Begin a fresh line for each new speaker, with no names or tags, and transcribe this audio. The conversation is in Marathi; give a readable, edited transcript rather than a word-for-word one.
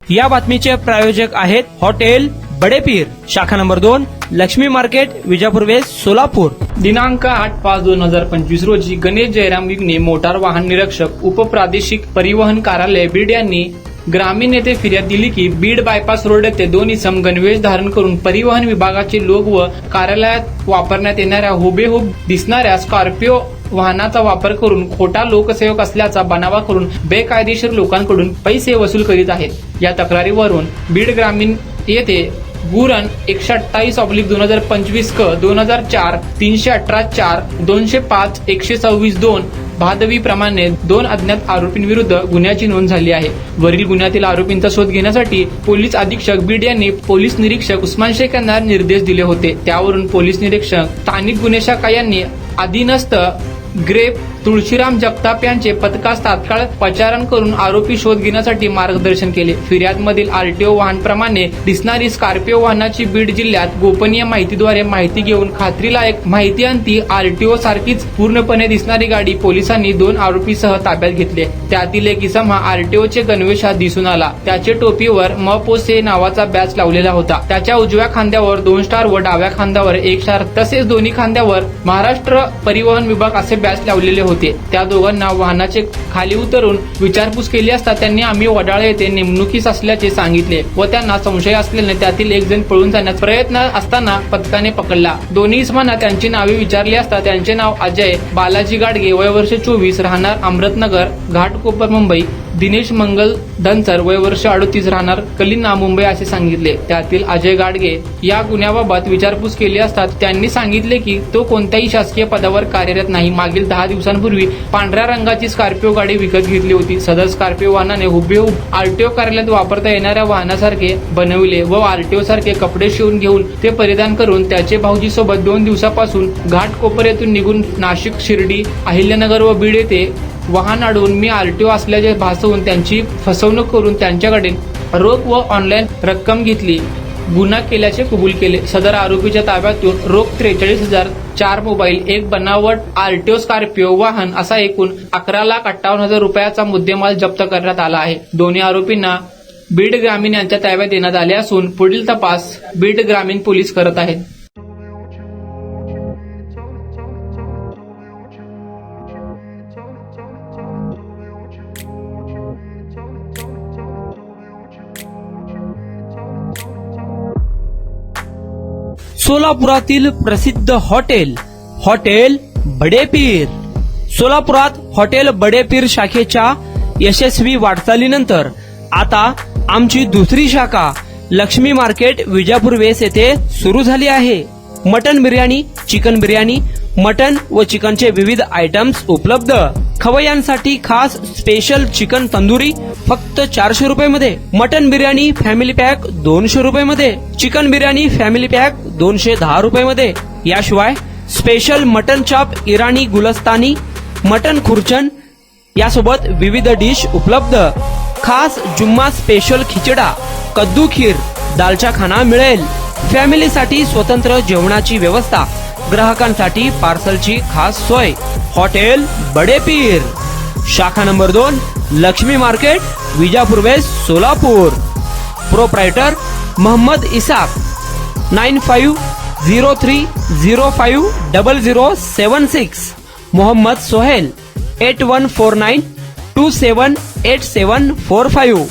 या बातमीचे प्रायोजक आहेत हॉटेल बडेपीर, शाखा number 2, Laxmi market, Vijapur west, Solapur.
दिनांक 8/5/2025 रोजी गणेश जयराम विघ्ने मोटार वाहन निरीक्षक उपप्रादेशिक परिवहन कार्यालय बीड यांनी ग्रामीण येथे फिर्याद दिली की बीड बायपास रोड येथे 2 इसम गणवेश धारण करून परिवहन विभागाचे लोक व कार्यालयात वापरण्यात येणाऱ्या हुबेहूब दिसणाऱ्या स्कॉर्पिओ वाहनाचा वापर करून खोटा लोकसेवक असल्याचा बनावा करून बेकायदेशीर लोकांकडून पैसे वसूल करीत आहेत। या तक्रारीवरून बीड ग्रामीण येथे गुरण 128/2025 क 2004 318/4 205 126/2 भादवी प्रमाणे 2 अज्ञात आरोपींविरुद्ध गुन्ह्याची नोंद झाली आहे। वरील गुन्ह्यातील आरोपींचा शोध घेण्यासाठी पोलीस अधीक्षक बीड यांनी पोलीस निरीक्षक उस्मान शेख यांना निर्देश दिले होते। त्यावरून पोलीस निरीक्षक स्थानिक गुन्हे शाखा यांनी अधीनस्थ ग्रेप तुळशीराम जगताप यांचे पथकास तात्काळ पाचारण करून आरोपी शोध घेण्यासाठी मार्गदर्शन केले। फिर्यादमधील आरटीओ वाहनप्रमाणे दिसणारी स्कॉर्पिओ वाहनाची बीड जिल्ह्यात गोपनीय माहितीद्वारे माहिती घेऊन खात्रीलायक माहिती अंती आरटीओ सारखीच पूर्णपणे दिसणारी गाडी पोलिसांनी 2 आरोपीसह ताब्यात घेतले। त्यातील एक इसम हा आरटीओचे गणवेशात दिसून आला। त्याचे टोपीवर मपोसे नावाचा बॅच लावलेला होता। त्याच्या उजव्या खांद्यावर 2 स्टार व डाव्या खांद्यावर 1 स्टार तसेच दोन्ही खांद्यावर महाराष्ट्र परिवहन विभाग असे बॅच लावलेले होते। त्या दोघांना वाहनाचे खाली उतरून विचारपूस केली असता त्यांनी आम्ही वडाळे येथे नेमणुकीस असल्याचे सांगितले व त्यांना संशय असल्याने त्यातील एक जण पळून जाण्याचा प्रयत्न असताना पथकाने पकडला। दोन्ही इसमांना त्यांची नावे विचारली असता त्यांचे नाव अजय बालाजी गाडगे वय वर्ष 24 राहणार अमृतनगर घाटकोपर मुंबई, दिनेश मंगल धनसर वय वर्ष 38 राहणार कलिना मुंबई असे सांगितले। त्यातील अजय गाडगे या गुन्ह्याबाबत विचारपूस केली असता त्यांनी सांगितले की तो कोणत्याही शासकीय पदावर कार्यरत नाही। मागील 10 दिवसांपूर्वी पांढऱ्या रंगाची स्कॉर्पिओ गाडी विकत घेतली होती। सदर स्कॉर्पिओ वाहनाने हुबेहूब आरटीओ कार्यालयात वापरता येणाऱ्या वाहनासारखे बनविले व आरटीओ सारखे कपडे शिवून घेऊन ते परिधान करून त्याचे भाऊजी सोबत 2 दिवसापासून घाटकोपर येथून निघून नाशिक, शिर्डी, अहिल्यानगर व बीड येथे वाहन अडवून मी आरटीओ असल्याचे भासवून त्यांची फसवणूक करून त्यांच्याकडे रोख व ऑनलाईन रक्कम घेतली, गुन्हा केल्याचे कबूल केले। सदर आरोपीच्या ताब्यातून रोख 43,000, 4 मोबाईल, 1 बनावट आरटीओ स्कॉर्पिओ वाहन असा एकूण 11,58,000 रुपयाचा मुद्देमाल जप्त करण्यात आला आहे। दोन्ही आरोपींना बीड ग्रामीण यांच्या ताब्यात देण्यात आले असून पुढील तपास बीड ग्रामीण पोलीस करत आहेत।
सोलापुरातील प्रसिद्ध हॉटेल बडेपीर। सोलापुरात हॉटेल बडेपीर शाखेच्या यशस्वी वाटचालीनंतर आता आमची दुसरी शाखा लक्ष्मी मार्केट, विजापूर वेस्ट येथे सुरू झाली आहे। Mutton biryani, chicken biryani, mutton व चिकनचे विविध आयटम्स उपलब्ध। खवय्यांसाठी खास स्पेशल चिकन तंदुरी फक्त 400 रुपये मध्ये, मटन बिर्याणी फॅमिली पॅक 200 रुपये मध्ये, चिकन बिर्याणी फॅमिली पॅक 210 रुपये मध्ये। याशिवाय स्पेशल मटन चाप, इराणी गुलस्तानी, मटन खुर्चन यासोबत विविध डिश उपलब्ध। खास जुम्मा स्पेशल खिचडा, कद्दू खीर, दालचा खाना मिळेल। फॅमिलीसाठी स्वतंत्र जेवणाची व्यवस्था, ग्राहकांसाठी पार्सलची खास सोय। हॉटेल बडेपीर, शाखा number 2, Laxmi market, Vijapur west, Solapur. Proprietor Mohammed Isaq, 9503050076। Mohammed Sohail, 8149278745।